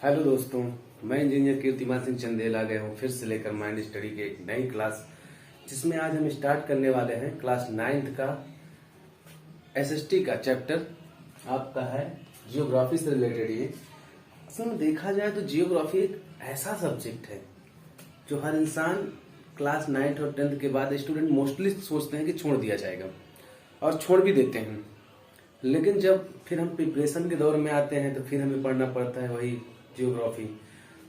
Hello दोस्तों, मैं engineer कीर्तिमान सिंह चंदेल आ गया हूँ फिर से लेकर माइंड स्टडी की एक नई क्लास, जिसमें आज हम स्टार्ट करने वाले हैं क्लास 9th का एसएसटी का चैप्टर। आपका है जियोग्राफी से रिलेटेड। ये असल में देखा जाए तो जियोग्राफी एक ऐसा सब्जेक्ट है जो हर इंसान क्लास 9th और 10th के बाद स्टूडेंट मोस्टली सोचते हैं कि छोड़ दिया जाएगा, और छोड़ भी देते हैं। लेकिन जब फिर हम प्रिपरेशन के दौर में आते हैं तो फिर हमें पढ़ना पड़ता है वही जियोग्राफी।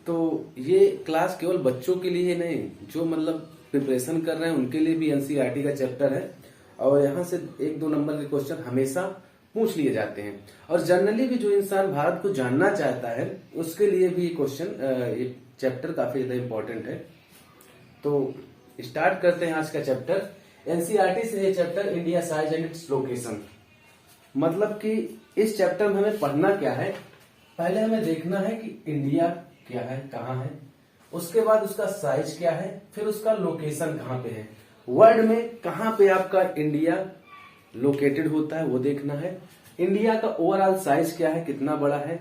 तो ये क्लास केवल बच्चों के लिए ही नहीं, जो मतलब प्रिपरेशन कर रहे हैं उनके लिए भी एनसीईआरटी का चैप्टर है, और यहाँ से 1-2 नंबर के क्वेश्चन हमेशा पूछ लिए जाते हैं। और जनरली भी जो इंसान भारत को जानना चाहता है उसके लिए भी ये चैप्टर काफी ज्यादा इम्पोर्टेंट है। तो स्टार्ट करते हैं आज का चैप्टर। एनसीईआरटी से ये chapter India size and its location. मतलब कि इस चैप्टर में हमें पढ़ना क्या है, पहले हमें देखना है कि इंडिया क्या है, कहाँ है, उसके बाद उसका साइज क्या है, फिर उसका लोकेशन कहाँ पे है, वर्ल्ड में कहाँ पे आपका इंडिया लोकेटेड होता है वो देखना है। इंडिया का ओवरऑल साइज क्या है, कितना बड़ा है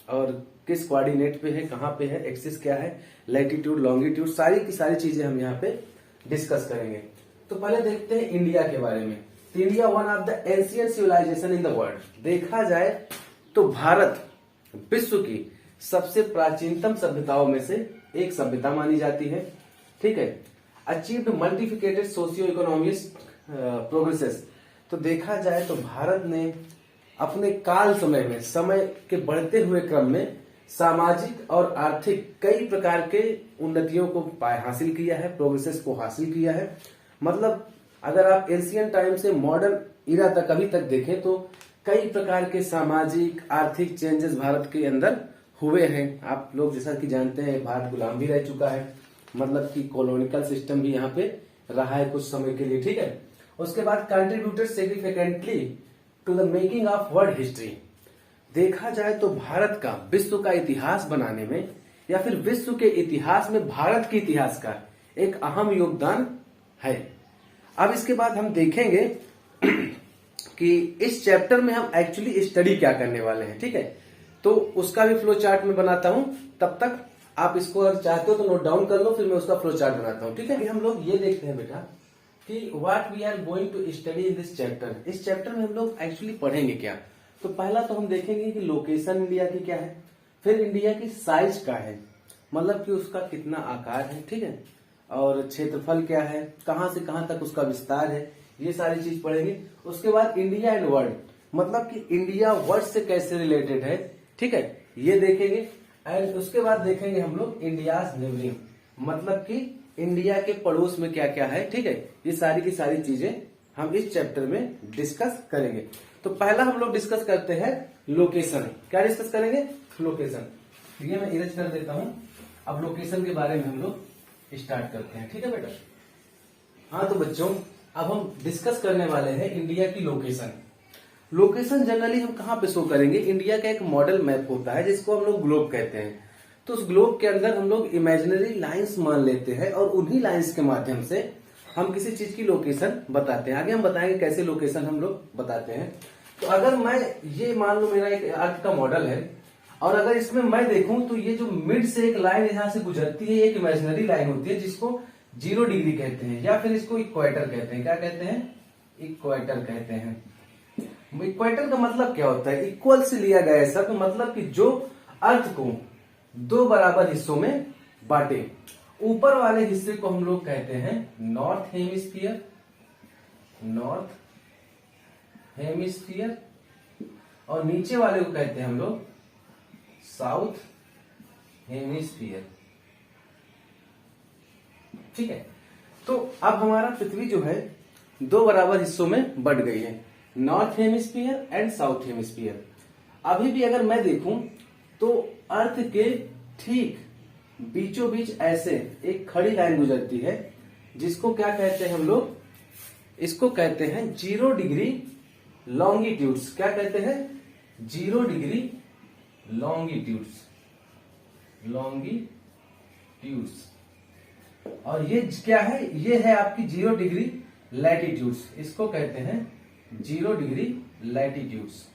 और किस कोऑर्डिनेट पे है, कहाँ पे है, एक्सिस क्या है, लैटिट्यूड लॉन्गिट्यूड, सारी की सारी चीजें हम यहाँ पे डिस्कस करेंगे। तो पहले देखते हैं इंडिया के बारे में। India one of the ancient civilization in the world. देखा जाए तो भारत विश्व की सबसे प्राचीनतम सभ्यताओं में से एक सभ्यता मानी जाती है। ठीक है। Achieved multifaceted socio economic progresses. तो देखा जाए तो भारत ने अपने काल समय में, समय के बढ़ते हुए क्रम में सामाजिक और आर्थिक कई प्रकार के उन्नतियों को हासिल किया है, प्रोग्रेसेस को हासिल किया है। मतलब अगर आप एशियन टाइम से मॉडर्न इरा तक अभी तक देखें तो कई प्रकार के सामाजिक आर्थिक चेंजेस भारत के अंदर हुए हैं। आप लोग जैसा कि जानते हैं भारत गुलाम भी रह चुका है, मतलब कि कॉलोनिकल सिस्टम भी यहाँ पे रहा है कुछ समय के लिए। ठीक है। उसके बाद contributed significantly to the making of world history. देखा जाए तो भारत का विश्व का इतिहास बनाने में या फिर विश्व के इतिहास में भारत के इतिहास का एक अहम योगदान है। अब इसके बाद हम देखेंगे कि इस चैप्टर में हम एक्चुअली स्टडी क्या करने वाले हैं। ठीक है। तो उसका भी फ्लो चार्ट में बनाता हूं, तब तक आप इसको अगर चाहते हो तो नोट डाउन कर लो, फिर मैं उसका फ्लो चार्ट बनाता हूं। ठीक है। हम लोग ये देखते हैं बेटा कि what we are going to study in this chapter. इस चैप्टर में हम लोग एक्चुअली पढ़ेंगे क्या। तो पहला तो हम देखेंगे कि लोकेशन इंडिया की क्या है, फिर इंडिया की साइज क्या है, मतलब कि उसका कितना आकार है। ठीक है। और क्षेत्रफल क्या है, कहां से कहां तक उसका विस्तार है, ये सारी चीज पढ़ेंगे। उसके बाद इंडिया एंड वर्ल्ड, मतलब कि इंडिया वर्ल्ड से कैसे रिलेटेड है। ठीक है, ये देखेंगे। एंड उसके बाद देखेंगे हम लोग इंडियाज नेबरिंग, मतलब कि इंडिया के पड़ोस में क्या क्या है। ठीक है। ये सारी की सारी चीजें हम इस चैप्टर में डिस्कस करेंगे। तो पहला हम लोग डिस्कस करते हैं लोकेशन। क्या डिस्कस करेंगे? लोकेशन। ये मैं इरेज कर देता हूं। अब लोकेशन के बारे में हम लोग स्टार्ट करते हैं। ठीक है बेटा। हाँ तो बच्चों, अब हम डिस्कस करने वाले हैं इंडिया की लोकेशन। लोकेशन जनरली हम कहाँ पे शो करेंगे? इंडिया का एक मॉडल मैप होता है जिसको हम लोग ग्लोब कहते हैं। तो उस ग्लोब के अंदर हम लोग इमेजिनरी लाइंस मान लेते हैं और उन्हीं लाइंस के माध्यम से हम किसी चीज की लोकेशन बताते हैं। आगे हम बताएंगे कैसे लोकेशन हम लोग बताते हैं। तो अगर मैं ये मान लो मेरा एक अर्थ का मॉडल है, और अगर इसमें मैं देखूं तो ये जो मिड से एक लाइन यहां से गुजरती है, एक इमेजिनरी लाइन होती है जिसको 0 डिग्री कहते हैं, या फिर इसको इक्वेटर कहते हैं। क्या कहते हैं? इक्वेटर कहते हैं। इक्वेटर का मतलब क्या होता है? इक्वल से लिया गया है सब, मतलब कि जो अर्थ को 2 बराबर हिस्सों में बांटे। ऊपर वाले हिस्से को हम लोग कहते हैं नॉर्थ हेमिस्फीयर, नॉर्थ हेमिस्फीयर, और नीचे वाले को कहते हैं हम लोग साउथ हेमिस्फीयर। ठीक है। तो अब हमारा पृथ्वी जो है 2 बराबर हिस्सों में बंट गई है, north hemisphere and south hemisphere. अभी भी अगर मैं देखूं तो अर्थ के ठीक बीचों बीच ऐसे एक खड़ी लाइन गुजरती है जिसको क्या कहते हैं हम लोग? इसको कहते हैं 0 डिग्री लॉन्गिट्यूड्स। क्या कहते हैं? 0 डिग्री लॉन्गिट्यूड्स, लॉन्गिट्यूड्स। और ये क्या है? ये है आपकी 0 डिग्री लैटिट्यूड्स। इसको कहते हैं 0 डिग्री लैटिट्यूड्स।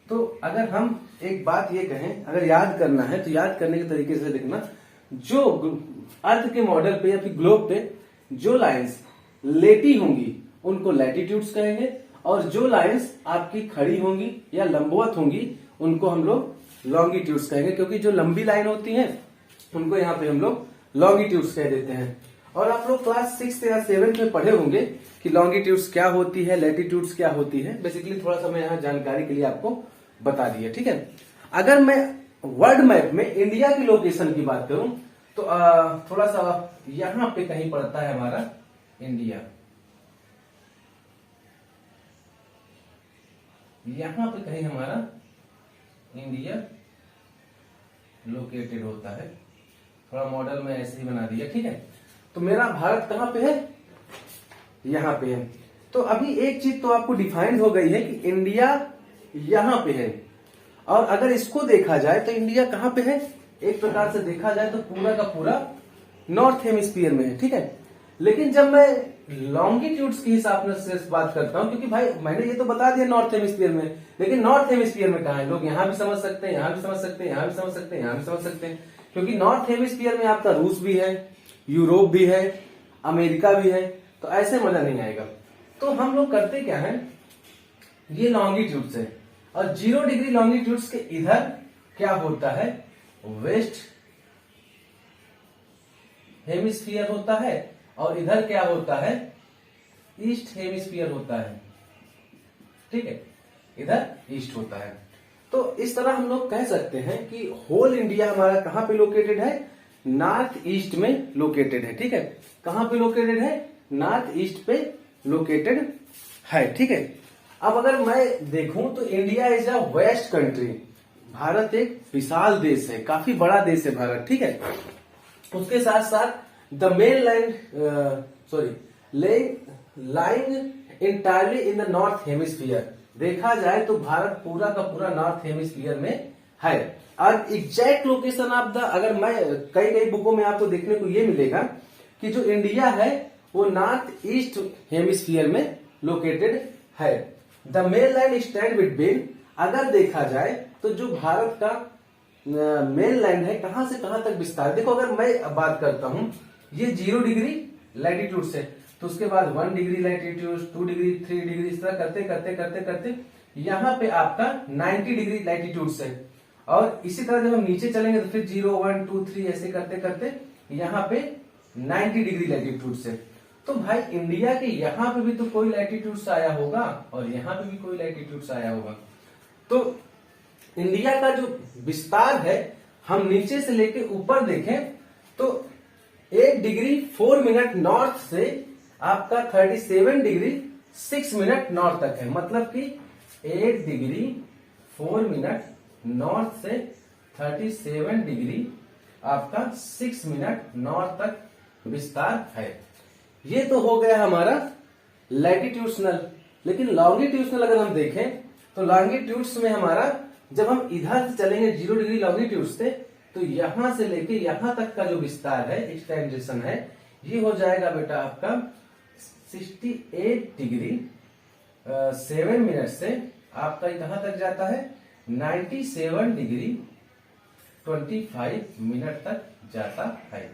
तो अगर हम एक बात ये कहें, अगर याद करना है तो याद करने के तरीके से देखना, जो अर्थ के मॉडल पे या फिर ग्लोब पे जो लाइंस लेटी होंगी उनको लैटिट्यूड्स कहेंगे, और जो लाइंस आपकी खड़ी होंगी या लंबवत होंगी उनको हम लोग लॉन्गिट्यूड्स कहेंगे, क्योंकि जो लंबी लाइन होती है उनको यहाँ पे हम लोग लॉन्गिट्यूड्स कह देते हैं। और आप लोग क्लास 6 या 7 में पढ़े होंगे कि लॉन्गिट्यूड्स क्या होती है, लैटिट्यूड्स क्या होती है। बेसिकली थोड़ा सा मैं यहाँ जानकारी के लिए आपको बता दिया, ठीक है। अगर मैं वर्ल्ड मैप में इंडिया की लोकेशन की बात करूं तो थोड़ा सा यहां पे कहीं पड़ता है हमारा इंडिया, यहां पे कहीं हमारा इंडिया लोकेटेड होता है। थोड़ा मॉडल में ऐसे ही बना दिया, ठीक है। तो मेरा भारत कहां पे है, यहां पे है। तो अभी एक चीज तो आपको डिफाइंड हो गई है कि इंडिया यहां पे है, और अगर इसको देखा जाए तो इंडिया कहां पे है, एक प्रकार से देखा जाए तो पूरा का पूरा नॉर्थ हेमिस्फीयर में है, ठीक है। लेकिन जब मैं लॉन्गिट्यूड्स के हिसाब से बात करता हूं, क्योंकि भाई मैंने ये तो बता दिया नॉर्थ हेमिस्फीयर में, लेकिन नॉर्थ हेमिस्फीयर में कहा है, लोग यहां भी समझ सकते हैं, यहां भी समझ सकते हैं, यहां भी समझ सकते हैं, यहां भी समझ सकते हैं, क्योंकि नॉर्थ हेमिस्फीयर में आपका रूस भी है, यूरोप भी है, अमेरिका भी है, तो ऐसे मजा नहीं आएगा। तो हम लोग करते क्या है, ये लॉन्गिट्यूड्स है, और 0 डिग्री लॉन्गिट्यूड्स के इधर क्या होता है, वेस्ट हेमिस्फीयर होता है, और इधर क्या होता है, ईस्ट हेमिस्फीयर होता है, ठीक है, इधर ईस्ट होता है। तो इस तरह हम लोग कह सकते हैं कि होल इंडिया हमारा कहां पे लोकेटेड है, नॉर्थ ईस्ट में लोकेटेड है, ठीक है। कहां पे लोकेटेड है, नॉर्थ ईस्ट पे लोकेटेड है, ठीक है। अब अगर मैं देखूं तो India is a vast country, Bharat एक विशाल देश है, काफी बड़ा देश है भारत, ठीक है। उसके साथ साथ the main lying entirely in the north hemisphere, देखा जाए तो भारत पूरा का पूरा नॉर्थ हेमिस्फीयर में है। और एग्जैक्ट लोकेशन ऑफ द, अगर मैं कई बुकों में आपको देखने को ये मिलेगा कि जो इंडिया है वो नॉर्थ ईस्ट हेमिस्फीयर में लोकेटेड है। The main land stand between, अगर देखा जाए तो जो भारत का मेन लैंड है कहां से कहां तक विस्तार, देखो अगर मैं बात करता हूं ये 0 डिग्री लैटिट्यूड से, तो उसके बाद 1 डिग्री लैटिट्यूड, 2 डिग्री, 3 डिग्री, इस तरह करते करते करते करते यहाँ पे आपका 90 डिग्री लैटिट्यूड से, और इसी तरह जब हम नीचे चलेंगे तो फिर 0, 1, 2, 3 ऐसे करते करते यहाँ पे 90 डिग्री लैटिट्यूड से। तो भाई इंडिया के यहाँ पे भी तो कोई लैटिट्यूड से आया होगा, और यहाँ पे भी कोई लैटिट्यूड से आया होगा। तो इंडिया का जो विस्तार है, हम नीचे से लेके ऊपर देखें तो 8 डिग्री 4 मिनट नॉर्थ से आपका 37 डिग्री 6 मिनट नॉर्थ तक है, मतलब कि 8 डिग्री 4 मिनट नॉर्थ से 37 डिग्री आपका 6 मिनट नॉर्थ तक विस्तार है। ये तो हो गया हमारा लैटिट्यूशनल। लेकिन लॉन्गिट्यूशनल अगर हम देखें तो लॉन्गिट्यूड्स में हमारा, जब हम इधर से चलेंगे 0 डिग्री लॉन्गिट्यूड से, तो यहां से लेके यहां तक का जो विस्तार है, एक्सटेंडेशन है, ये हो जाएगा बेटा आपका 68 डिग्री 7 मिनट से आपका कहां तक जाता है, 97 डिग्री 25 मिनट तक जाता है,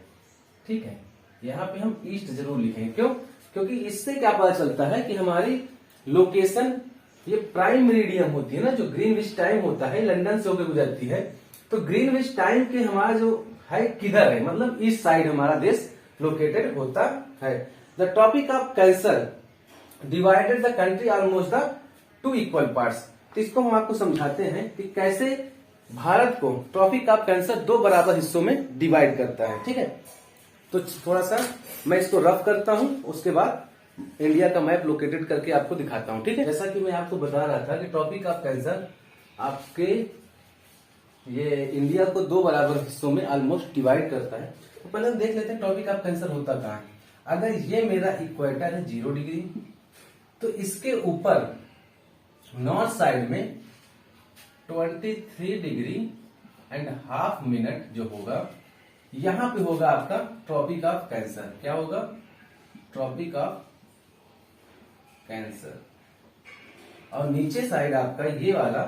ठीक है। यहाँ पे हम ईस्ट जरूर लिखेंगे, क्यों, क्योंकि इससे क्या पता चलता है कि हमारी लोकेशन ये प्राइम मेरिडियम होती है ना, जो ग्रीनविच टाइम होता है, लंदन से होकर गुजरती है, तो ग्रीनविच टाइम के हमारा जो है किधर है, मतलब ईस्ट साइड हमारा देश लोकेटेड होता है। The topic of cancer divided the country almost the 2 equal parts. तो इसको हम आपको समझाते हैं कि कैसे भारत को टॉपिक ऑफ कैंसर 2 बराबर हिस्सों में डिवाइड करता है, ठीक है। तो थोड़ा सा मैं इसको रफ करता हूं, उसके बाद इंडिया का मैप लोकेटेड करके आपको दिखाता हूं, ठीक है। जैसा कि मैं आपको बता रहा था कि टॉपिक ऑफ कैंसर आपके ये इंडिया को 2 बराबर हिस्सों में ऑलमोस्ट डिवाइड करता है। तो पहले हम देख लेते हैं टॉपिक ऑफ कैंसर होता कहाँ है। अगर ये मेरा इक्वेटर है 0 डिग्री, तो इसके ऊपर नॉर्थ साइड में 23 डिग्री एंड हाफ मिनट जो होगा, यहां पे होगा आपका ट्रॉपिक ऑफ कैंसर। क्या होगा, ट्रॉपिक ऑफ कैंसर। और नीचे साइड आपका ये वाला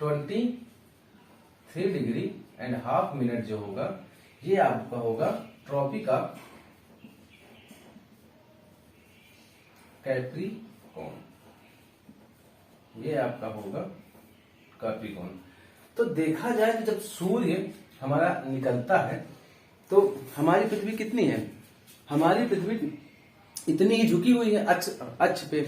23 डिग्री एंड हाफ मिनट जो होगा ये आपका होगा ट्रॉपिक ऑफ कैप्रिकॉर्न, ये आपका होगा कैप्रिकॉर्न। तो देखा जाए तो जब सूर्य हमारा निकलता है तो हमारी पृथ्वी कितनी है, हमारी पृथ्वी इतनी ही झुकी हुई है, अक्ष पे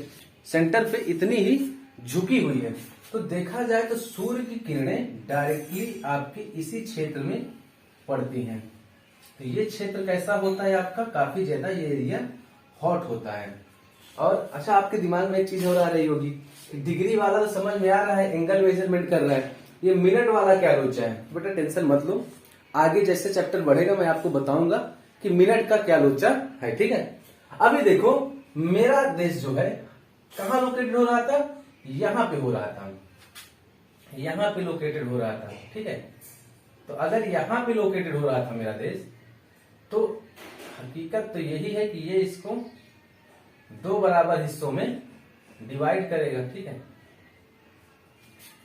सेंटर पे इतनी ही झुकी हुई है। तो देखा जाए तो सूर्य की किरणें डायरेक्टली आपके इसी क्षेत्र में पड़ती हैं। तो ये क्षेत्र कैसा होता है आपका, काफी ज्यादा ये एरिया हॉट होता है। और अच्छा, आपके दिमाग में एक चीज और आ रही होगी, डिग्री वाला तो समझ में आ रहा है, एंगल मेजरमेंट कर रहा है, ये मिनट वाला क्या लोचा है। बेटा टेंशन मत लो, आगे जैसे चैप्टर बढ़ेगा मैं आपको बताऊंगा कि मिनट का क्या लोचा है, ठीक है। अभी देखो मेरा देश जो है कहाँ लोकेटेड हो रहा था, यहां पे हो रहा था, यहां पे लोकेटेड हो रहा था, ठीक है। तो अगर यहां पे लोकेटेड हो रहा था मेरा देश, तो हकीकत तो यही है कि ये इसको 2 बराबर हिस्सों में डिवाइड करेगा, ठीक है।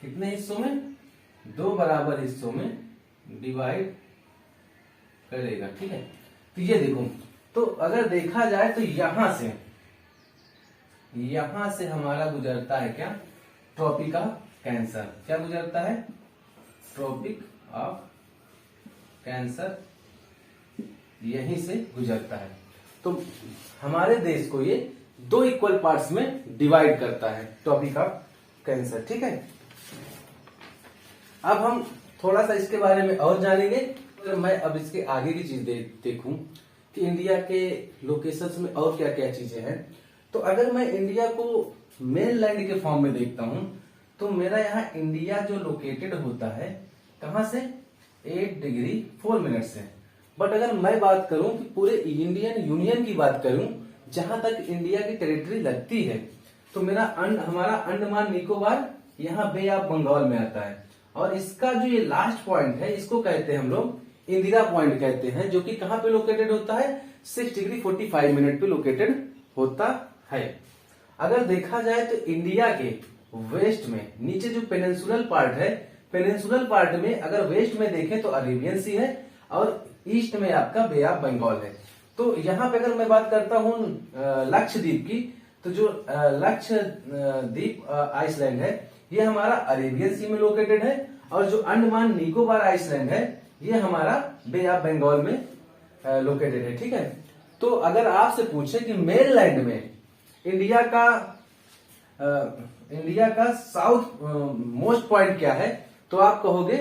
कितने हिस्सों में, 2 बराबर हिस्सों में डिवाइड करेगा, ठीक है। तो ये देखो, तो अगर देखा जाए तो यहां से हमारा गुजरता है क्या, ट्रॉपिक ऑफ कैंसर। क्या गुजरता है, ट्रॉपिक ऑफ कैंसर, यहीं से गुजरता है। तो हमारे देश को ये 2 इक्वल पार्ट्स में डिवाइड करता है, ट्रॉपिक ऑफ कैंसर, ठीक है। अब हम थोड़ा सा इसके बारे में और जानेंगे। तो मैं अब इसके आगे की चीज देखूं कि इंडिया के लोकेशंस में और क्या क्या चीजें हैं। तो अगर मैं इंडिया को मेन लैंड के फॉर्म में देखता हूं तो मेरा यहाँ इंडिया जो लोकेटेड होता है कहां से, 8 डिग्री 4 मिनट से। बट अगर मैं बात करूं कि पूरे इंडियन यूनियन की बात करूं, जहां तक इंडिया की टेरिटरी लगती है, तो हमारा अंडमान निकोबार यहाँ बे ऑफ बंगाल में आता है। और इसका जो ये लास्ट पॉइंट है, इसको कहते हैं हम लोग इंदिरा पॉइंट कहते हैं, जो कि कहां पे लोकेटेड होता है, 6 डिग्री 45 मिनट पे लोकेटेड होता है। अगर देखा जाए तो इंडिया के वेस्ट में नीचे जो पेनिनसुलर पार्ट है, पेनिनसुलर पार्ट में अगर वेस्ट में देखें तो अरेबियन सी है और ईस्ट में आपका बे ऑफ बंगाल है। तो यहाँ पे अगर मैं बात करता हूँ लक्षद्वीप की, तो जो लक्षद्वीप आइसलैंड है ये हमारा अरेबियन सी में लोकेटेड है, और जो अंडमान निकोबार आइसलैंड है ये हमारा बे ऑफ बंगाल में लोकेटेड है, ठीक है। तो अगर आपसे पूछे कि मेनलैंड में इंडिया का साउथ मोस्ट पॉइंट क्या है, तो आप कहोगे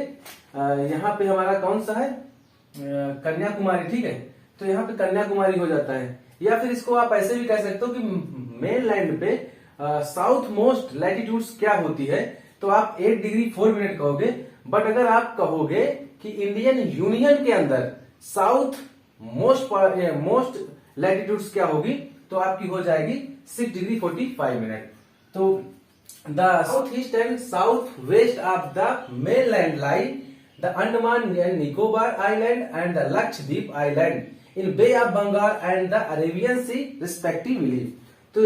यहाँ पे हमारा कौन सा है, कन्याकुमारी, ठीक है। तो यहाँ पे कन्याकुमारी हो जाता है। या फिर इसको आप ऐसे भी कह सकते हो कि मेनलैंड पे साउथ मोस्ट लैटिट्यूड्स क्या होती है, तो आप 8 डिग्री 4 मिनट कहोगे। बट अगर आप कहोगे कि इंडियन यूनियन के अंदर साउथ मोस्ट लैटिट्यूड्स क्या होगी, तो आपकी हो जाएगी 6 डिग्री 45 मिनट। तो the south east and south west of the mainland lie the Andaman and Nicobar island and the Lakshadweep island in bay of Bengal and the Arabian sea respectively. तो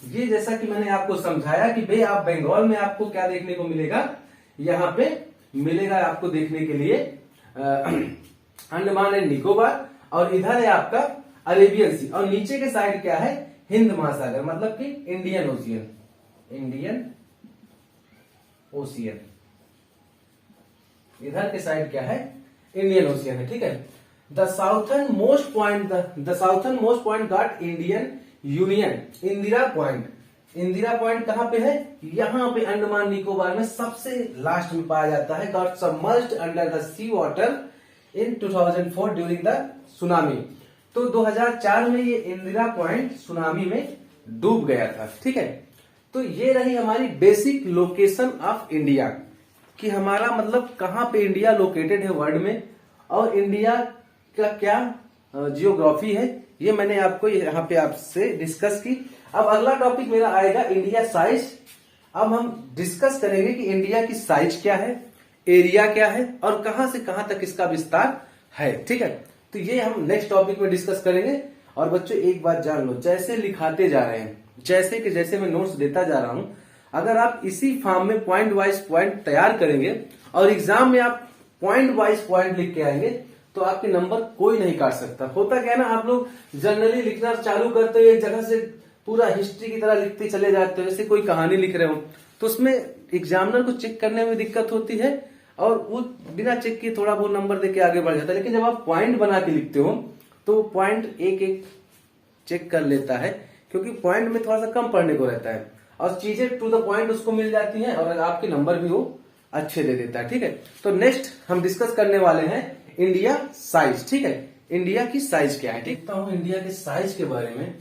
ये जैसा कि मैंने आपको समझाया कि बे ऑफ बंगाल में आपको क्या देखने को मिलेगा, यहाँ पे मिलेगा आपको देखने के लिए अंडमान एंड निकोबार, और इधर है आपका अरेबियन सी, और नीचे के साइड क्या है, हिंद महासागर, मतलब कि इंडियन ओशियन, इंडियन ओशियन। इधर के साइड क्या है, इंडियन ओशियन है, ठीक है। The southern most point got Indian union, Indira point. Indira point कहां पे है, यहां पे अंडमान निकोबार में सबसे लास्ट में पाया जाता है। Got submerged under the sea water in 2004 during the tsunami. तो 2004 में ये इंदिरा पॉइंट सुनामी में डूब गया था, ठीक है। तो ये रही हमारी बेसिक लोकेशन ऑफ इंडिया, कि हमारा मतलब कहां पे इंडिया लोकेटेड है वर्ल्ड में, और इंडिया का क्या जियोग्राफी है, ये मैंने आपको यहाँ पे आपसे डिस्कस की। अब अगला टॉपिक मेरा आएगा इंडिया साइज। अब हम डिस्कस करेंगे कि इंडिया की साइज क्या है, एरिया क्या है, और कहां से कहां तक इसका विस्तार है, ठीक है। तो ये हम नेक्स्ट टॉपिक में डिस्कस करेंगे। और बच्चों एक बात जान लो, जैसे लिखाते जा रहे हैं, जैसे मैं नोट्स देता जा रहा हूं, अगर आप इसी फॉर्म में पॉइंट वाइज पॉइंट तैयार करेंगे और एग्जाम में आप पॉइंट वाइज पॉइंट लिख के आएंगे तो आपके नंबर कोई नहीं काट सकता। होता क्या है ना, आप लोग जनरली लिखना चालू करते हो एक जगह से पूरा हिस्ट्री की तरह लिखते चले जाते हो, जैसे कोई कहानी लिख रहे हो, तो उसमें एग्जामिनर को चेक करने में दिक्कत होती है और वो बिना चेक किए थोड़ा बहुत नंबर देके आगे बढ़ जाता है। लेकिन जब आप पॉइंट बना के लिखते हो तो पॉइंट एक एक चेक कर लेता है, क्योंकि पॉइंट में थोड़ा सा कम पढ़ने को रहता है और चीजें टू द पॉइंट उसको मिल जाती हैं और आपके नंबर भी वो अच्छे दे देता है। ठीक है, तो नेक्स्ट हम डिस्कस करने वाले हैं इंडिया साइज। ठीक है, इंडिया की साइज क्या है। देखता हूँ इंडिया के साइज के बारे में,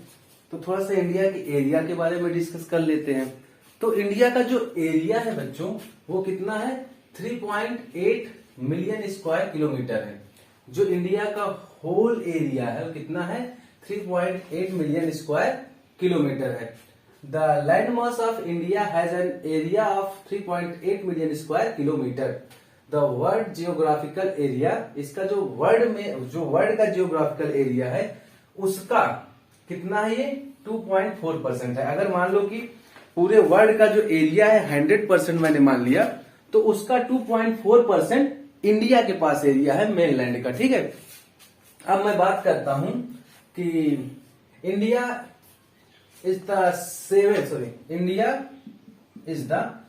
तो थोड़ा सा इंडिया के एरिया के बारे में डिस्कस कर लेते हैं। तो इंडिया का जो एरिया है बच्चों वो कितना है, 3.8 मिलियन स्क्वायर किलोमीटर है। जो इंडिया का होल एरिया है वो कितना है, 3.8 मिलियन स्क्वायर किलोमीटर है। The land mass of India has an area of 3.8 million square kilometre. The world geographical area, इसका जो वर्ल्ड का जियोग्राफिकल एरिया है उसका कितना है, ये 2.4% है। अगर मान लो कि पूरे वर्ल्ड का जो एरिया है 100% मैंने मान लिया, तो उसका 2.4% इंडिया के पास एरिया है मेनलैंड का। ठीक है, अब मैं बात करता हूं कि India is the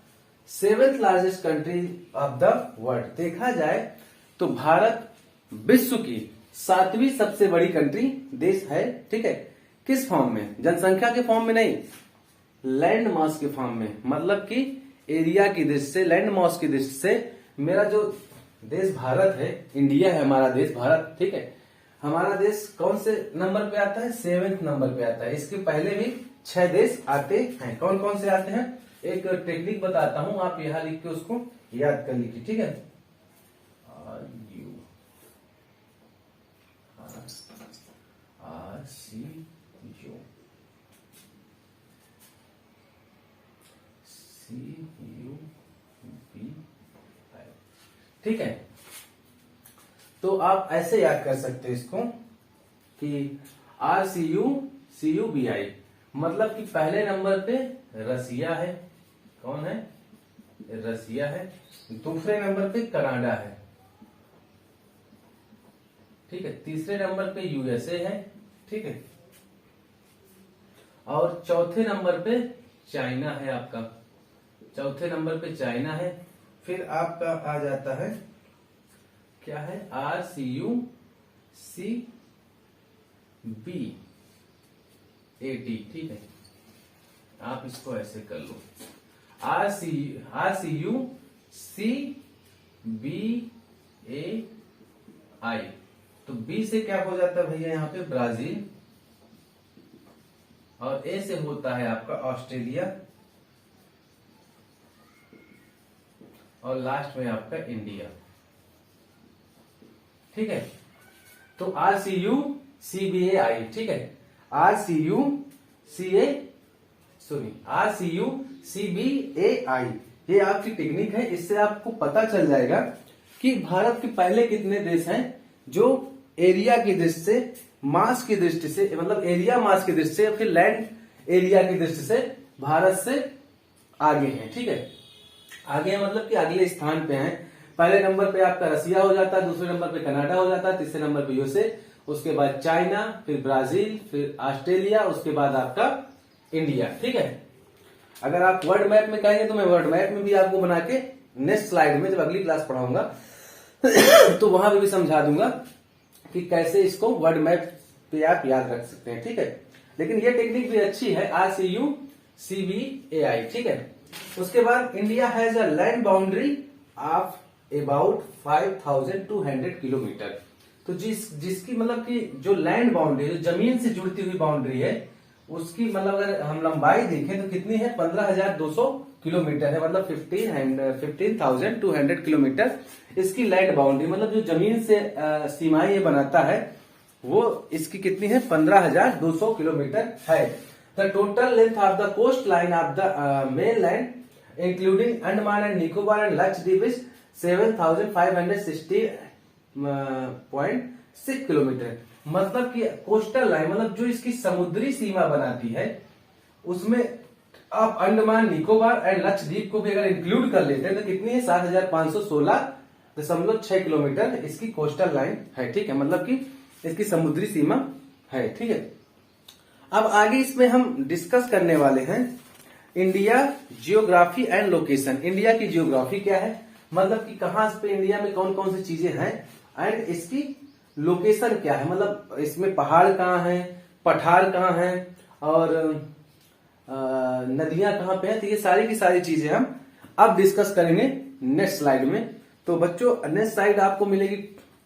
seventh largest country of the world. देखा जाए तो भारत विश्व की 7वीं सबसे बड़ी कंट्री देश है। ठीक है, किस फॉर्म में, जनसंख्या के फॉर्म में नहीं, लैंड मास के फॉर्म में। मतलब कि एरिया की दृष्टि से, लैंड मास की दृष्टि से मेरा जो देश भारत है, इंडिया है हमारा देश भारत। ठीक है, हमारा देश कौन से नंबर पे आता है, 7वें नंबर पे आता है। इसके पहले भी 6 देश आते हैं। कौन कौन से आते हैं, एक टेक्निक बताता हूं, आप यहां लिख के उसको याद कर लीजिए। ठीक है, ठीक है, तो आप ऐसे याद कर सकते हैं इसको कि RCUBI, मतलब कि पहले नंबर पे रसिया है। कौन है, रसिया है। दूसरे नंबर पे कनाडा है। ठीक है, तीसरे नंबर पे USA है। ठीक है, और चौथे नंबर पे चाइना है आपका, चौथे नंबर पे चाइना है। फिर आपका आ जाता है क्या है, RCUCBAT। ठीक है, आप इसको ऐसे कर लो, RCUCBAI। तो B से क्या हो जाता है भैया यहाँ पे, ब्राजील, और A से होता है आपका ऑस्ट्रेलिया, और लास्ट में आपका इंडिया। ठीक है, तो RCUCBAI। ठीक है, RCUCBAI ये आपकी टेक्निक है। इससे आपको पता चल जाएगा कि भारत के पहले कितने देश हैं जो एरिया की दृष्टि से, मास की दृष्टि से, मतलब एरिया मास की दृष्टि से, फिर लैंड एरिया की दृष्टि से भारत से आगे हैं। ठीक है, आगे है मतलब कि अगले स्थान पे हैं। पहले नंबर पे आपका रसिया हो जाता है, दूसरे नंबर पे कनाडा हो जाता है, तीसरे नंबर पे USA, उसके बाद चाइना, फिर ब्राजील, फिर ऑस्ट्रेलिया, उसके बाद आपका इंडिया। ठीक है, अगर आप वर्ल्ड मैप में कहेंगे तो मैं वर्ल्ड मैप में भी आपको बना के नेक्स्ट स्लाइड में जब अगली क्लास पढ़ाऊंगा तो वहां पे भी समझा दूंगा कि कैसे इसको वर्ल्ड मैप पे आप याद रख सकते हैं। ठीक है, लेकिन ये टेक्निक भी अच्छी है, RCUCBAI। ठीक है, उसके बाद India has a land boundary of about 5200 kilometre. तो जिसकी मतलब कि जो लैंड बाउंड्री, जो जमीन से जुड़ती हुई बाउंड्री है, उसकी मतलब अगर हम लंबाई देखें तो कितनी है, 15,200 किलोमीटर है। मतलब 15,200 किलोमीटर इसकी लैंड बाउंड्री, मतलब जो जमीन से सीमाएं ये बनाता है वो इसकी कितनी है, 15,200 किलोमीटर है। The total length of the coast line of the main land including Andaman and Nicobar and Lakshadweep is 7,560.6 kilometre. मतलब कि कोस्टल लाइन, मतलब जो इसकी समुद्री सीमा बनाती है, उसमें आप अंडमान निकोबार एंड लक्षद्वीप को भी अगर इंक्लूड कर लेते हैं तो कितनी है, 7,516.6 किलोमीटर इसकी कोस्टल लाइन है। ठीक है, मतलब कि इसकी समुद्री सीमा है। ठीक है, अब आगे इसमें हम डिस्कस करने वाले हैं India geography and location. India की जियोग्राफी क्या है, मतलब कि कहां पे इंडिया में कौन कौन सी चीजें हैं, एंड इसकी लोकेशन क्या है, मतलब इसमें पहाड़ कहाँ हैं, पठार कहाँ हैं, और नदियां कहाँ पे हैं। तो ये सारी की सारी चीजें हम अब डिस्कस करेंगे नेक्स्ट स्लाइड में। तो बच्चों नेक्स्ट स्लाइड आपको मिलेगी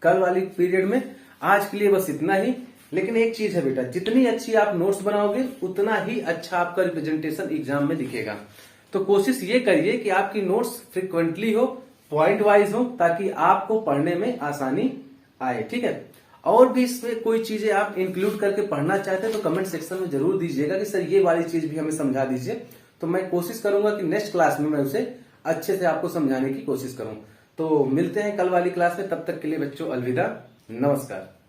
कल वाली पीरियड में। आज के लिए बस इतना ही। लेकिन एक चीज है बेटा, जितनी अच्छी आप नोट्स बनाओगे उतना ही अच्छा आपका रिप्रेजेंटेशन एग्जाम में दिखेगा। तो कोशिश ये करिए कि आपकी नोट्स फ्रिक्वेंटली हो, पॉइंट वाइज हो, ताकि आपको पढ़ने में आसानी आए। ठीक है, और भी इसमें कोई चीजें आप इंक्लूड करके पढ़ना चाहते हैं तो कमेंट सेक्शन में जरूर दीजिएगा कि सर ये वाली चीज भी हमें समझा दीजिए। तो मैं कोशिश करूंगा कि नेक्स्ट क्लास में मैं उसे अच्छे से आपको समझाने की कोशिश करूं। तो मिलते हैं कल वाली क्लास में, तब तक के लिए बच्चों अलविदा, नमस्कार।